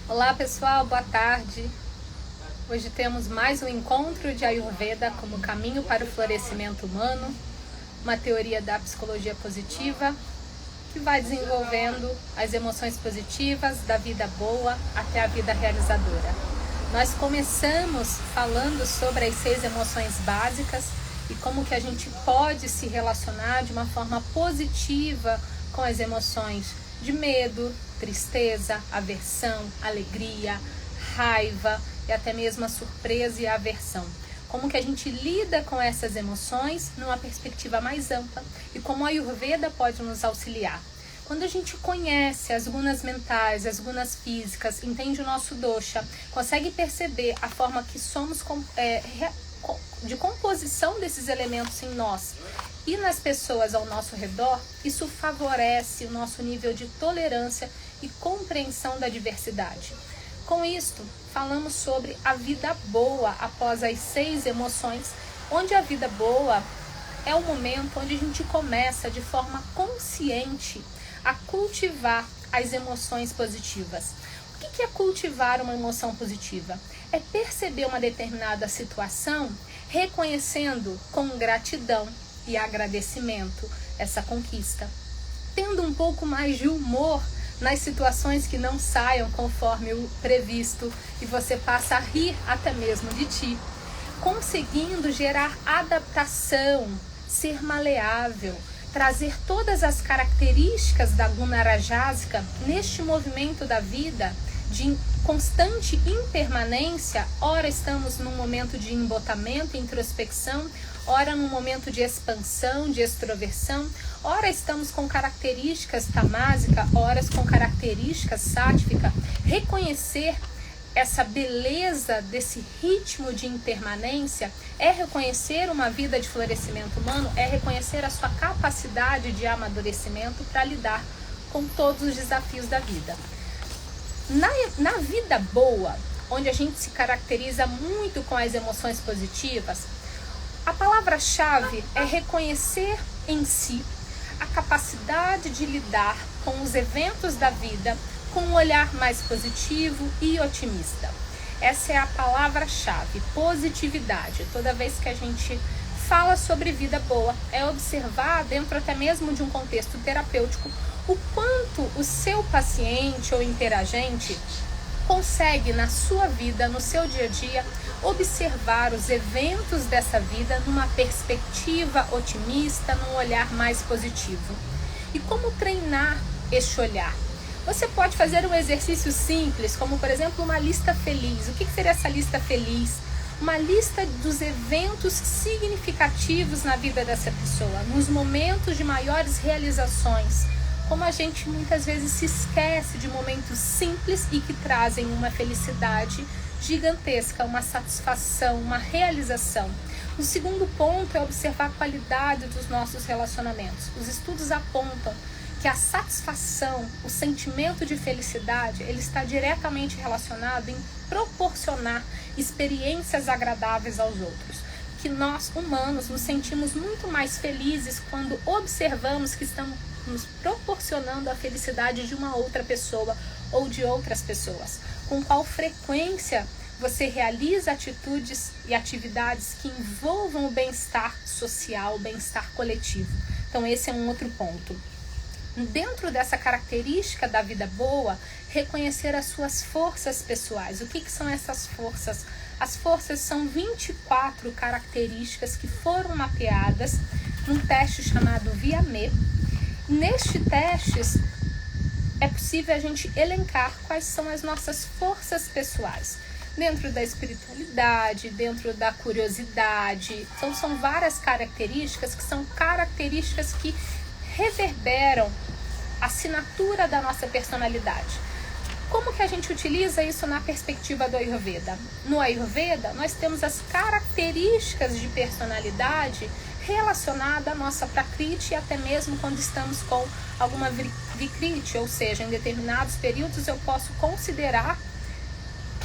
Olá pessoal, boa tarde. Hoje temos mais um encontro de Ayurveda como caminho para o florescimento humano, uma teoria da psicologia positiva que vai desenvolvendo as emoções positivas da vida boa até a vida realizadora. Nós começamos falando sobre as 6 emoções básicas e como que a gente pode se relacionar de uma forma positiva com as emoções de medo, tristeza, aversão, alegria, raiva e até mesmo a surpresa e a aversão. Como que a gente lida com essas emoções numa perspectiva mais ampla e como a Ayurveda pode nos auxiliar. Quando a gente conhece as gunas mentais, as gunas físicas, entende o nosso dosha, consegue perceber a forma que somos de composição desses elementos em nós e nas pessoas ao nosso redor, isso favorece o nosso nível de tolerância e compreensão da diversidade. Com isto, falamos sobre a vida boa após as 6 emoções, onde a vida boa é o momento onde a gente começa de forma consciente a cultivar as emoções positivas. O que é cultivar uma emoção positiva? É perceber uma determinada situação, reconhecendo com gratidão e agradecimento essa conquista, tendo um pouco mais de humor nas situações que não saiam conforme o previsto e você passa a rir até mesmo de ti, conseguindo gerar adaptação, ser maleável, trazer todas as características da guna rajásika neste movimento da vida de constante impermanência. Ora estamos num momento de embotamento, introspecção, ora num momento de expansão, de extroversão, ora estamos com características tamásicas, ora com características sáttvicas. Reconhecer essa beleza desse ritmo de impermanência é reconhecer uma vida de florescimento humano, é reconhecer a sua capacidade de amadurecimento para lidar com todos os desafios da vida. Na vida boa, onde a gente se caracteriza muito com as emoções positivas, a palavra-chave é reconhecer em si a capacidade de lidar com os eventos da vida com um olhar mais positivo e otimista. Essa é a palavra-chave, positividade. Toda vez que a gente fala sobre vida boa, é observar dentro até mesmo de um contexto terapêutico o quanto o seu paciente ou interagente consegue na sua vida, no seu dia a dia, observar os eventos dessa vida numa perspectiva otimista, num olhar mais positivo. E como treinar este olhar? Você pode fazer um exercício simples, como por exemplo uma lista feliz. O que seria essa lista feliz? Uma lista dos eventos significativos na vida dessa pessoa, nos momentos de maiores realizações. Como a gente muitas vezes se esquece de momentos simples e que trazem uma felicidade gigantesca, uma satisfação, uma realização. O segundo ponto é observar a qualidade dos nossos relacionamentos. Os estudos apontam que a satisfação, o sentimento de felicidade, ele está diretamente relacionado em proporcionar experiências agradáveis aos outros. Que nós, humanos, nos sentimos muito mais felizes quando observamos que estamos nos proporcionando a felicidade de uma outra pessoa ou de outras pessoas. Com qual frequência você realiza atitudes e atividades que envolvam o bem-estar social, o bem-estar coletivo. Então esse é um outro ponto. Dentro dessa característica da vida boa, reconhecer as suas forças pessoais. O que são essas forças? As forças são 24 características que foram mapeadas num teste chamado VIA-ME. Neste teste, é possível a gente elencar quais são as nossas forças pessoais. Dentro da espiritualidade, dentro da curiosidade. Então, são várias características que são características que reverberam a assinatura da nossa personalidade. Como que a gente utiliza isso na perspectiva do Ayurveda? No Ayurveda, nós temos as características de personalidade relacionada à nossa prakriti e até mesmo quando estamos com alguma vikriti, ou seja, em determinados períodos eu posso considerar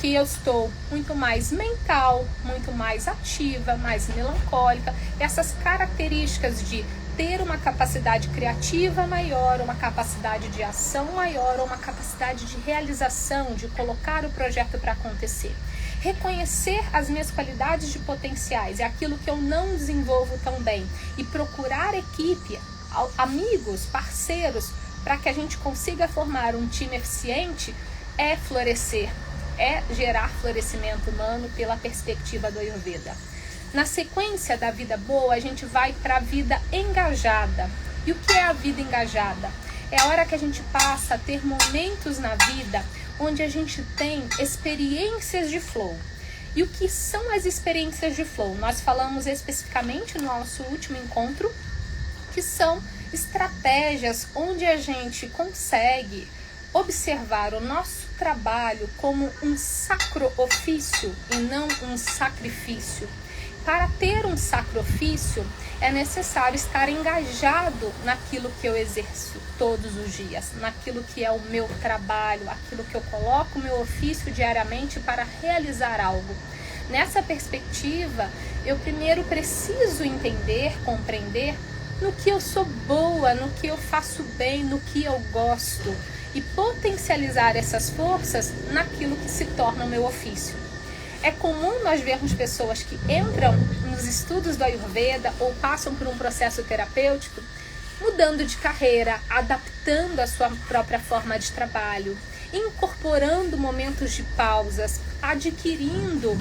que eu estou muito mais mental, muito mais ativa, mais melancólica. Essas características de ter uma capacidade criativa maior, uma capacidade de ação maior, uma capacidade de realização, de colocar o projeto para acontecer. Reconhecer as minhas qualidades de potenciais e aquilo que eu não desenvolvo tão bem e procurar equipe, amigos, parceiros, para que a gente consiga formar um time eficiente, é florescer, é gerar florescimento humano pela perspectiva do Ayurveda. Na sequência da vida boa, a gente vai para a vida engajada. E o que é a vida engajada? É a hora que a gente passa a ter momentos na vida onde a gente tem experiências de flow. E o que são as experiências de flow? Nós falamos especificamente no nosso último encontro, que são estratégias onde a gente consegue observar o nosso trabalho como um sacro ofício e não um sacrifício. Para ter um sacrifício, é necessário estar engajado naquilo que eu exerço todos os dias, naquilo que é o meu trabalho, aquilo que eu coloco o meu ofício diariamente para realizar algo. Nessa perspectiva, eu primeiro preciso entender, compreender no que eu sou boa, no que eu faço bem, no que eu gosto e potencializar essas forças naquilo que se torna o meu ofício. É comum nós vermos pessoas que entram nos estudos do Ayurveda ou passam por um processo terapêutico mudando de carreira, adaptando a sua própria forma de trabalho, incorporando momentos de pausas, adquirindo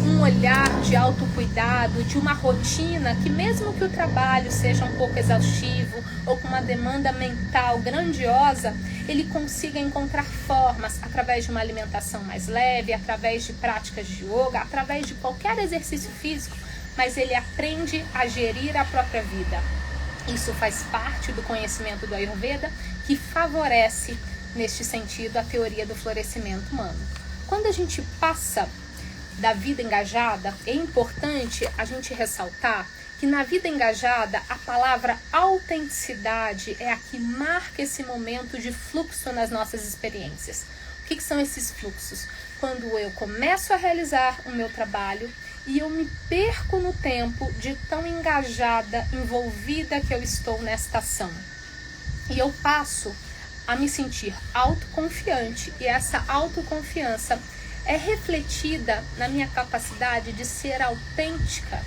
um olhar de autocuidado, de uma rotina que mesmo que o trabalho seja um pouco exaustivo ou com uma demanda mental grandiosa, ele consiga encontrar formas através de uma alimentação mais leve, através de práticas de yoga, através de qualquer exercício físico, mas ele aprende a gerir a própria vida. Isso faz parte do conhecimento do Ayurveda, que favorece, neste sentido, a teoria do florescimento humano. Quando a gente passa da vida engajada, é importante a gente ressaltar que na vida engajada, a palavra autenticidade é a que marca esse momento de fluxo nas nossas experiências. O que são esses fluxos? Quando eu começo a realizar o meu trabalho e eu me perco no tempo de tão engajada, envolvida que eu estou nesta ação. E eu passo a me sentir autoconfiante, e essa autoconfiança é refletida na minha capacidade de ser autêntica,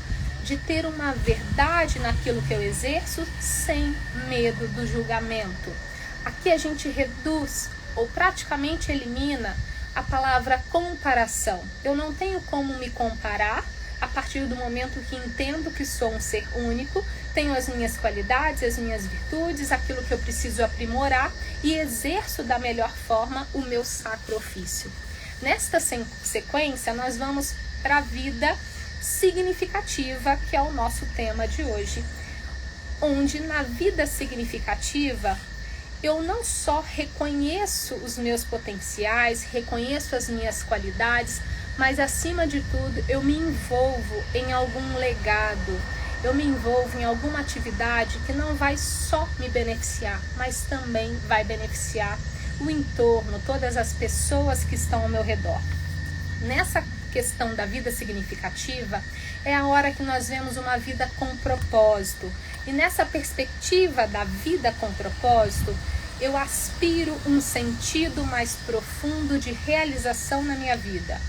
de ter uma verdade naquilo que eu exerço sem medo do julgamento. Aqui a gente reduz ou praticamente elimina a palavra comparação. Eu não tenho como me comparar a partir do momento que entendo que sou um ser único, tenho as minhas qualidades, as minhas virtudes, aquilo que eu preciso aprimorar e exerço da melhor forma o meu sacro ofício. Nesta sequência, nós vamos para a vida significativa, que é o nosso tema de hoje, onde na vida significativa eu não só reconheço os meus potenciais, reconheço as minhas qualidades, mas acima de tudo eu me envolvo em algum legado, eu me envolvo em alguma atividade que não vai só me beneficiar, mas também vai beneficiar o entorno, todas as pessoas que estão ao meu redor. Nessa questão da vida significativa, é a hora que nós vemos uma vida com propósito. E nessa perspectiva da vida com propósito, eu aspiro um sentido mais profundo de realização na minha vida.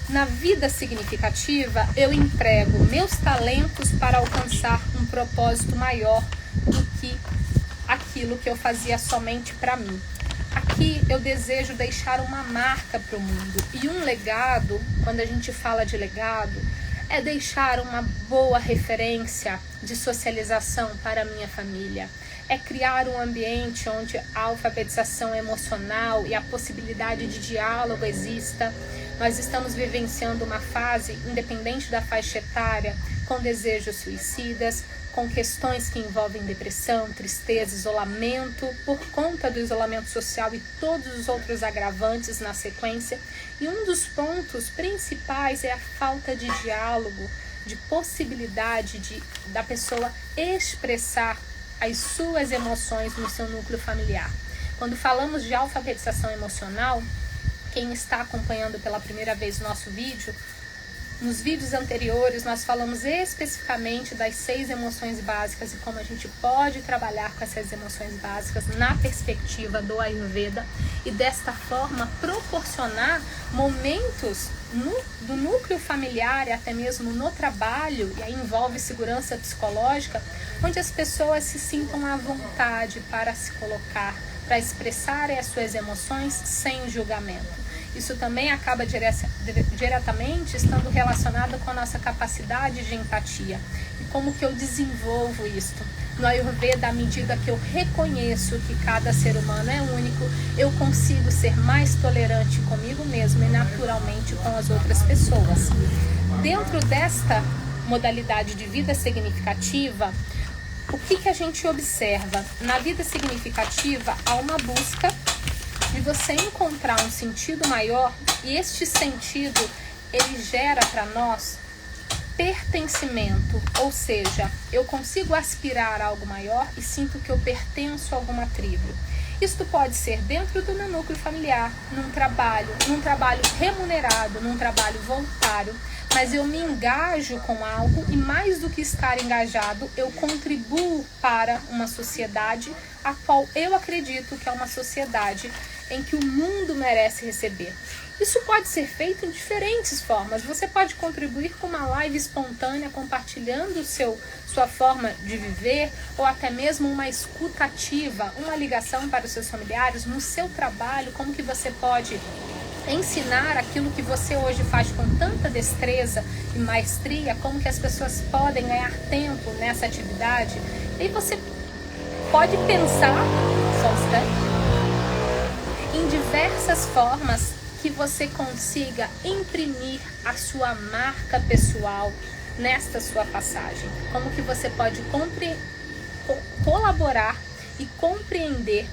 Na vida significativa, eu emprego meus talentos para alcançar um propósito maior do que aquilo que eu fazia somente para mim. Aqui eu desejo deixar uma marca para o mundo. E um legado, quando a gente fala de legado, é deixar uma boa referência de socialização para a minha família. É criar um ambiente onde a alfabetização emocional e a possibilidade de diálogo exista. Nós estamos vivenciando uma fase, independente da faixa etária, com desejos suicidas, com questões que envolvem depressão, tristeza, isolamento, por conta do isolamento social e todos os outros agravantes na sequência. E um dos pontos principais é a falta de diálogo, de possibilidade da pessoa expressar as suas emoções no seu núcleo familiar. Quando falamos de alfabetização emocional, quem está acompanhando pela primeira vez o nosso vídeo, Nos vídeos anteriores nós falamos especificamente das 6 emoções básicas e como a gente pode trabalhar com essas emoções básicas na perspectiva do Ayurveda e desta forma proporcionar momentos do núcleo familiar e até mesmo no trabalho, e aí envolve segurança psicológica, onde as pessoas se sintam à vontade para se colocar, para expressarem as suas emoções sem julgamento. Isso também acaba diretamente estando relacionado com a nossa capacidade de empatia. E como que eu desenvolvo isso? No Ayurveda, à medida que eu reconheço que cada ser humano é único, eu consigo ser mais tolerante comigo mesmo e naturalmente com as outras pessoas. Dentro desta modalidade de vida significativa, o que a gente observa? Na vida significativa, há uma busca de você encontrar um sentido maior, e este sentido, ele gera para nós pertencimento, ou seja, eu consigo aspirar a algo maior e sinto que eu pertenço a alguma tribo. Isto pode ser dentro do meu núcleo familiar, num trabalho remunerado, num trabalho voluntário, mas eu me engajo com algo e mais do que estar engajado, eu contribuo para uma sociedade a qual eu acredito que é uma sociedade em que o mundo merece receber. Isso pode ser feito em diferentes formas. Você pode contribuir com uma live espontânea, compartilhando sua forma de viver, ou até mesmo uma escuta ativa, uma ligação para os seus familiares, no seu trabalho, como que você pode ensinar aquilo que você hoje faz com tanta destreza e maestria, como que as pessoas podem ganhar tempo nessa atividade. E você pode pensar, só um instante, em diversas formas que você consiga imprimir a sua marca pessoal nesta sua passagem. Como que você pode colaborar e compreender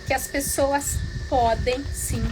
que as pessoas podem sim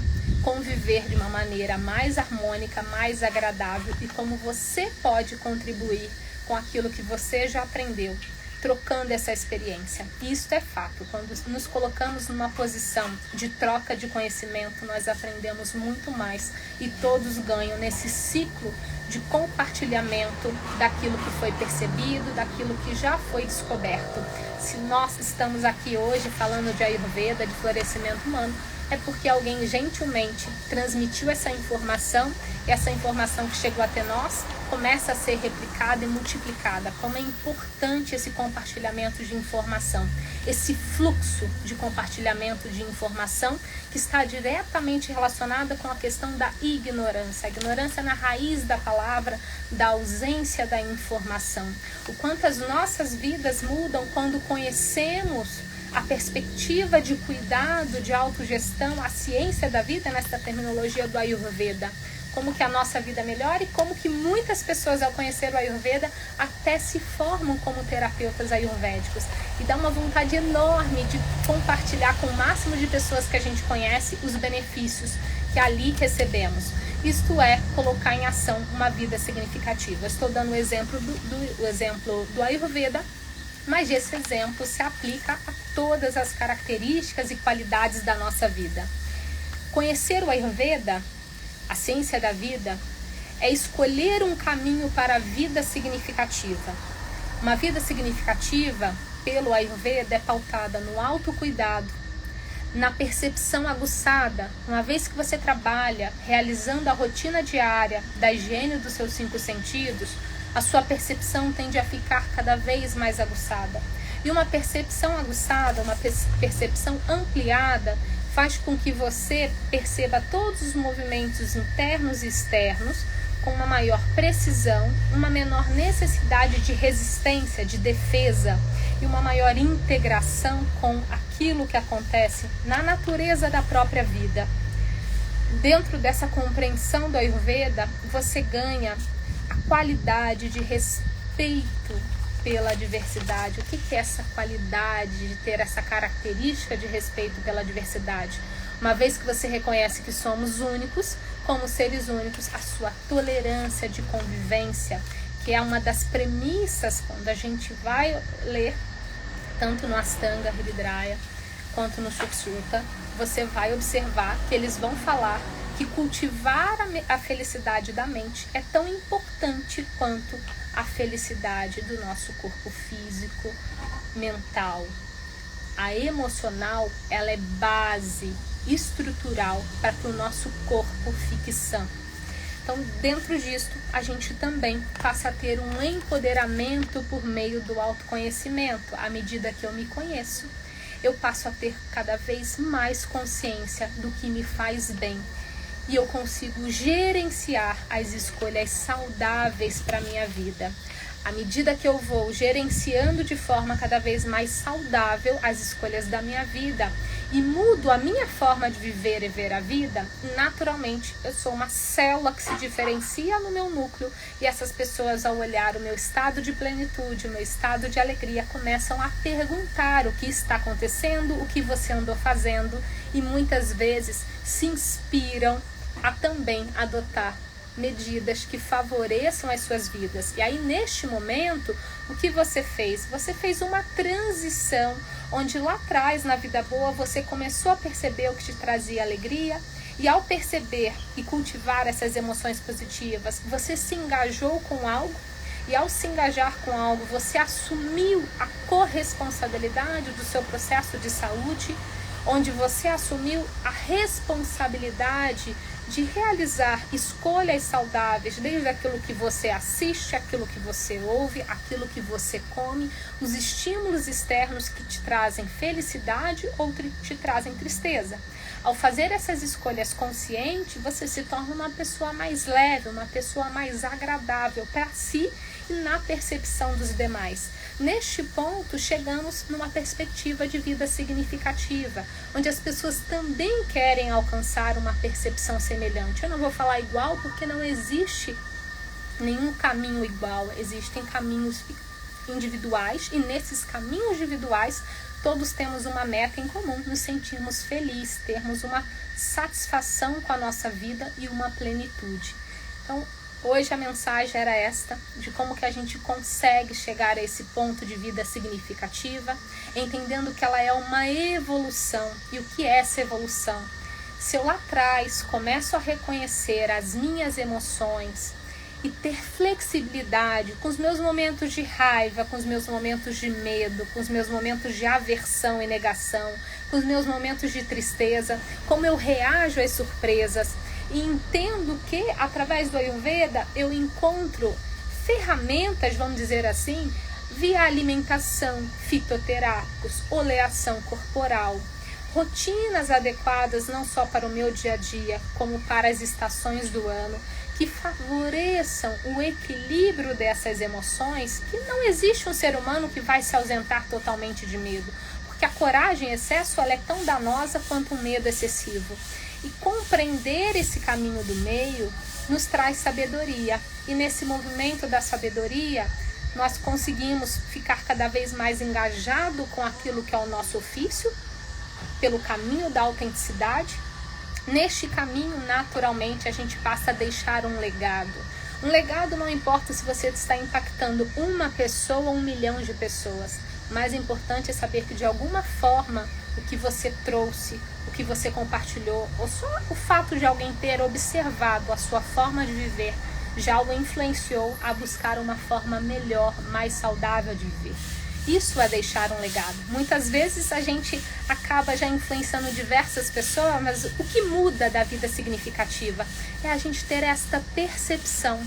conviver de uma maneira mais harmônica, mais agradável, e como você pode contribuir com aquilo que você já aprendeu, trocando essa experiência. E isso é fato. Quando nos colocamos numa posição de troca de conhecimento, nós aprendemos muito mais e todos ganham nesse ciclo de compartilhamento daquilo que foi percebido, daquilo que já foi descoberto. Se nós estamos aqui hoje falando de Ayurveda, de florescimento humano, é porque alguém gentilmente transmitiu essa informação, e essa informação que chegou até nós começa a ser replicada e multiplicada. Como é importante esse compartilhamento de informação, esse fluxo de compartilhamento de informação que está diretamente relacionada com a questão da ignorância. A ignorância na raiz da palavra, da ausência da informação. O quanto as nossas vidas mudam quando conhecemos a perspectiva de cuidado, de autogestão, a ciência da vida, nessa terminologia do Ayurveda. Como que a nossa vida melhora e como que muitas pessoas, ao conhecer o Ayurveda, até se formam como terapeutas ayurvédicos. E dá uma vontade enorme de compartilhar com o máximo de pessoas que a gente conhece os benefícios que ali recebemos. Isto é colocar em ação uma vida significativa. Estou dando o exemplo do Ayurveda, mas esse exemplo se aplica a todas as características e qualidades da nossa vida. Conhecer o Ayurveda, a ciência da vida, é escolher um caminho para a vida significativa. Uma vida significativa, pelo Ayurveda, é pautada no autocuidado, na percepção aguçada, uma vez que você trabalha realizando a rotina diária da higiene dos seus 5 sentidos, a sua percepção tende a ficar cada vez mais aguçada. E uma percepção aguçada, uma percepção ampliada, faz com que você perceba todos os movimentos internos e externos com uma maior precisão, uma menor necessidade de resistência, de defesa e uma maior integração com aquilo que acontece na natureza da própria vida. Dentro dessa compreensão do Ayurveda, você ganha a qualidade de respeito pela diversidade. O que é essa qualidade de ter essa característica de respeito pela diversidade? Uma vez que você reconhece que somos únicos, como seres únicos, a sua tolerância de convivência, que é uma das premissas quando a gente vai ler, tanto no Ashtanga Hridraya quanto no Sushruta, você vai observar que eles vão falar que cultivar a felicidade da mente é tão importante quanto a felicidade do nosso corpo físico, mental. A emocional, ela é base estrutural para que o nosso corpo fique sã. Então, dentro disto, a gente também passa a ter um empoderamento por meio do autoconhecimento. À medida que eu me conheço, eu passo a ter cada vez mais consciência do que me faz bem. E eu consigo gerenciar as escolhas saudáveis para a minha vida. À medida que eu vou gerenciando de forma cada vez mais saudável as escolhas da minha vida e mudo a minha forma de viver e ver a vida, naturalmente eu sou uma célula que se diferencia no meu núcleo e essas pessoas, ao olhar o meu estado de plenitude, o meu estado de alegria, começam a perguntar o que está acontecendo, o que você andou fazendo e muitas vezes se inspiram a também adotar medidas que favoreçam as suas vidas. E aí, neste momento, o que você fez? Você fez uma transição, onde lá atrás, na vida boa, você começou a perceber o que te trazia alegria, e ao perceber e cultivar essas emoções positivas, você se engajou com algo, e ao se engajar com algo, você assumiu a corresponsabilidade do seu processo de saúde, onde você assumiu a responsabilidade de realizar escolhas saudáveis, desde aquilo que você assiste, aquilo que você ouve, aquilo que você come, os estímulos externos que te trazem felicidade ou te trazem tristeza. Ao fazer essas escolhas conscientes, você se torna uma pessoa mais leve, uma pessoa mais agradável para si e na percepção dos demais. Neste ponto, chegamos numa perspectiva de vida significativa, onde as pessoas também querem alcançar uma percepção semelhante. Eu não vou falar igual porque não existe nenhum caminho igual, existem caminhos individuais e nesses caminhos individuais todos temos uma meta em comum, nos sentirmos felizes, termos uma satisfação com a nossa vida e uma plenitude. Então, hoje a mensagem era esta, de como que a gente consegue chegar a esse ponto de vida significativa, entendendo que ela é uma evolução. E o que é essa evolução? Se eu lá atrás começo a reconhecer as minhas emoções e ter flexibilidade com os meus momentos de raiva, com os meus momentos de medo, com os meus momentos de aversão e negação, com os meus momentos de tristeza, como eu reajo às surpresas, e entendo que, através do Ayurveda, eu encontro ferramentas, vamos dizer assim, via alimentação, fitoterápicos, oleação corporal, rotinas adequadas não só para o meu dia a dia, como para as estações do ano, que favoreçam o equilíbrio dessas emoções, que não existe um ser humano que vai se ausentar totalmente de medo, porque a coragem em excesso ela é tão danosa quanto o medo excessivo. E compreender esse caminho do meio nos traz sabedoria. E nesse movimento da sabedoria, nós conseguimos ficar cada vez mais engajado com aquilo que é o nosso ofício, pelo caminho da autenticidade. Neste caminho, naturalmente, a gente passa a deixar um legado. Um legado não importa se você está impactando uma pessoa ou 1 milhão de pessoas. O mais importante é saber que, de alguma forma, o que você trouxe, o que você compartilhou, ou só o fato de alguém ter observado a sua forma de viver, já o influenciou a buscar uma forma melhor, mais saudável de viver. Isso é deixar um legado. Muitas vezes a gente acaba já influenciando diversas pessoas, mas o que muda da vida significativa é a gente ter esta percepção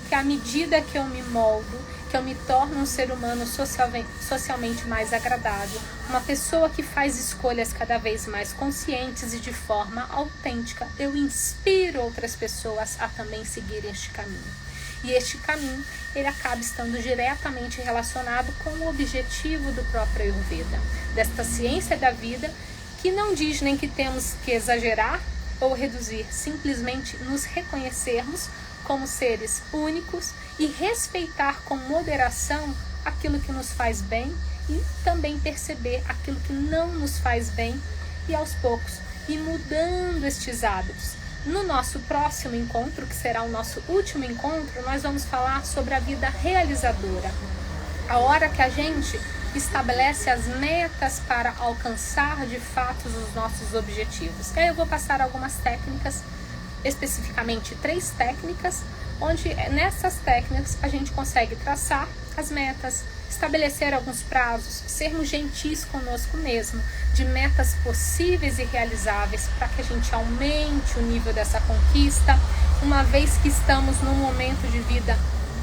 que à medida que eu me moldo, que eu me torno um ser humano socialmente mais agradável, uma pessoa que faz escolhas cada vez mais conscientes e de forma autêntica, eu inspiro outras pessoas a também seguirem este caminho. E este caminho, ele acaba estando diretamente relacionado com o objetivo do próprio Ayurveda, desta ciência da vida, que não diz nem que temos que exagerar ou reduzir, simplesmente nos reconhecermos como seres únicos e respeitar com moderação aquilo que nos faz bem e também perceber aquilo que não nos faz bem e aos poucos ir mudando estes hábitos. No nosso próximo encontro, que será o nosso último encontro, nós vamos falar sobre a vida realizadora. A hora que a gente estabelece as metas para alcançar de fato os nossos objetivos. E aí eu vou passar algumas técnicas, especificamente 3 técnicas, onde nessas técnicas a gente consegue traçar as metas, estabelecer alguns prazos, sermos gentis conosco mesmo, de metas possíveis e realizáveis para que a gente aumente o nível dessa conquista, uma vez que estamos num momento de vida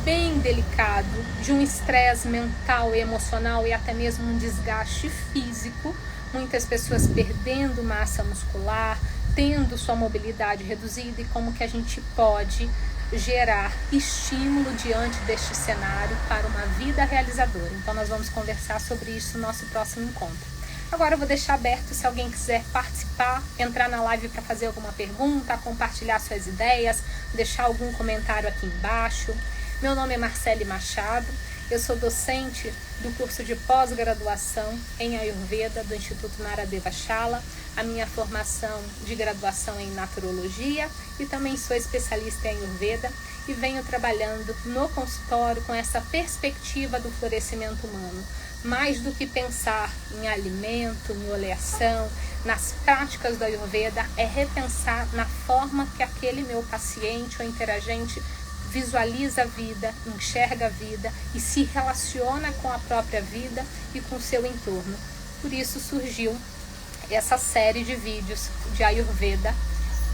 bem delicado, de um estresse mental e emocional e até mesmo um desgaste físico, muitas pessoas perdendo massa muscular, tendo sua mobilidade reduzida, e como que a gente pode gerar estímulo diante deste cenário para uma vida realizadora. Então nós vamos conversar sobre isso no nosso próximo encontro. Agora eu vou deixar aberto, se alguém quiser participar, entrar na live para fazer alguma pergunta, compartilhar suas ideias, deixar algum comentário aqui embaixo. Meu nome é Marcele Machado, eu sou docente do curso de pós-graduação em Ayurveda do Instituto Naradeva Shala, a minha formação de graduação em Naturologia, e também sou especialista em Ayurveda e venho trabalhando no consultório com essa perspectiva do florescimento humano. Mais do que pensar em alimento, em oleação, nas práticas do Ayurveda, é repensar na forma que aquele meu paciente ou interagente visualiza a vida, enxerga a vida e se relaciona com a própria vida e com o seu entorno. Por isso surgiu essa série de vídeos de Ayurveda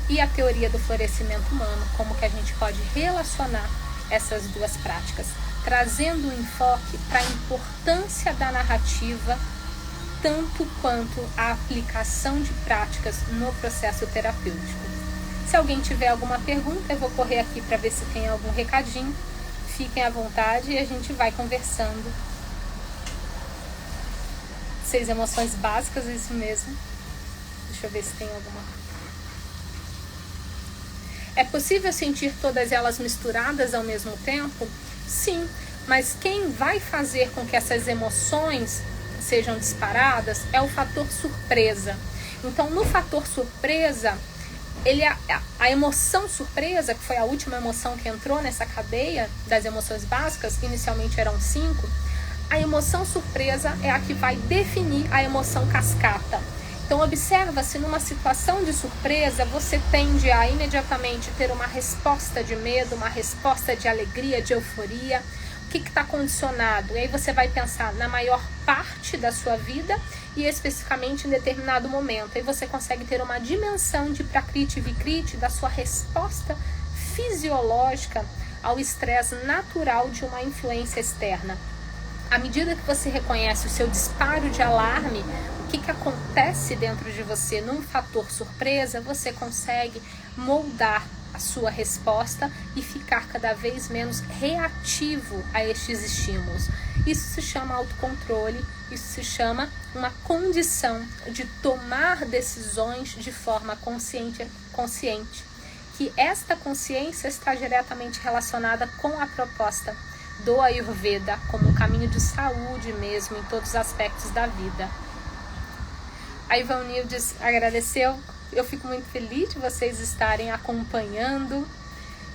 e a teoria do florescimento humano, como que a gente pode relacionar essas duas práticas, trazendo um enfoque para a importância da narrativa, tanto quanto a aplicação de práticas no processo terapêutico. Se alguém tiver alguma pergunta, eu vou correr aqui para ver se tem algum recadinho. Fiquem à vontade e a gente vai conversando. 6 emoções básicas, isso mesmo. Deixa eu ver se tem alguma. É possível sentir todas elas misturadas ao mesmo tempo? Sim, mas quem vai fazer com que essas emoções sejam disparadas é o fator surpresa. Então, no fator surpresa, a emoção surpresa, que foi a última emoção que entrou nessa cadeia das emoções básicas, inicialmente eram 5, a emoção surpresa é a que vai definir a emoção cascata. Então observa se numa situação de surpresa você tende a imediatamente ter uma resposta de medo, uma resposta de alegria, de euforia. O que está condicionado? E aí você vai pensar na maior parte da sua vida e especificamente em determinado momento. Aí você consegue ter uma dimensão de prakriti e vikriti da sua resposta fisiológica ao estresse natural de uma influência externa. À medida que você reconhece o seu disparo de alarme, o que acontece dentro de você num fator surpresa, você consegue moldar a sua resposta e ficar cada vez menos reativo a estes estímulos. Isso se chama autocontrole, isso se chama uma condição de tomar decisões de forma consciente, que esta consciência está diretamente relacionada com a proposta do Ayurveda como um caminho de saúde mesmo em todos os aspectos da vida. A Ivanildes agradeceu. Eu fico muito feliz de vocês estarem acompanhando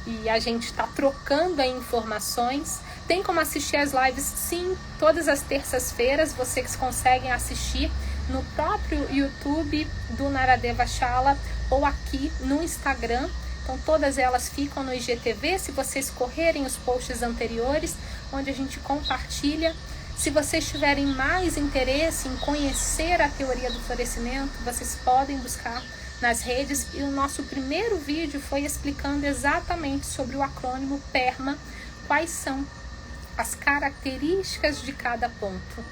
e a gente está trocando aí informações. Tem como assistir as lives? Sim, todas as terças-feiras vocês conseguem assistir no próprio YouTube do Naradeva Shala ou aqui no Instagram. Então todas elas ficam no IGTV, se vocês correrem os posts anteriores, onde a gente compartilha. Se vocês tiverem mais interesse em conhecer a teoria do florescimento, vocês podem buscar nas redes. E o nosso primeiro vídeo foi explicando exatamente sobre o acrônimo PERMA, quais são as características de cada ponto.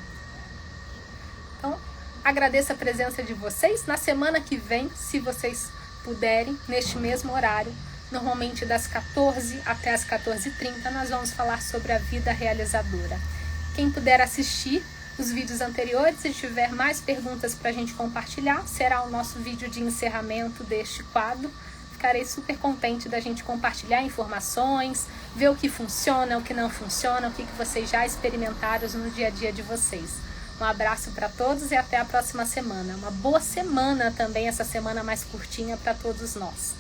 Então, agradeço a presença de vocês. Na semana que vem, se vocês puderem, neste mesmo horário, normalmente das 14 até as 14h30, nós vamos falar sobre a vida realizadora. Quem puder assistir os vídeos anteriores e tiver mais perguntas para a gente compartilhar, será o nosso vídeo de encerramento deste quadro. Ficarei super contente da gente compartilhar informações, ver o que funciona, o que não funciona, o que vocês já experimentaram no dia a dia de vocês. Um abraço para todos e até a próxima semana. Uma boa semana também, essa semana mais curtinha para todos nós.